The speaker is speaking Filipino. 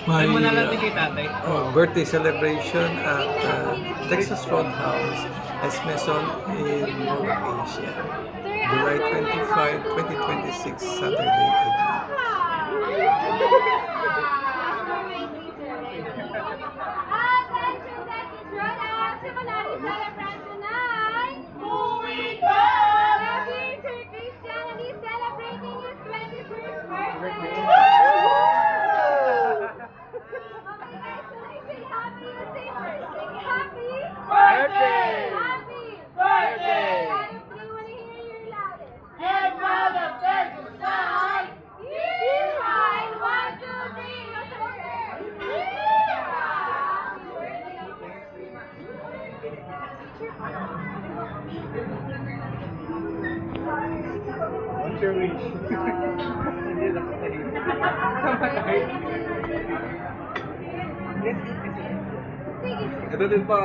My Ano mo na natin kay tatay? birthday celebration at Texas Roadhouse, S. Maison in Mall of Asia, July 25, 2026, Saturday evening. What's your wish? Hindi na Sige. Ito din pa.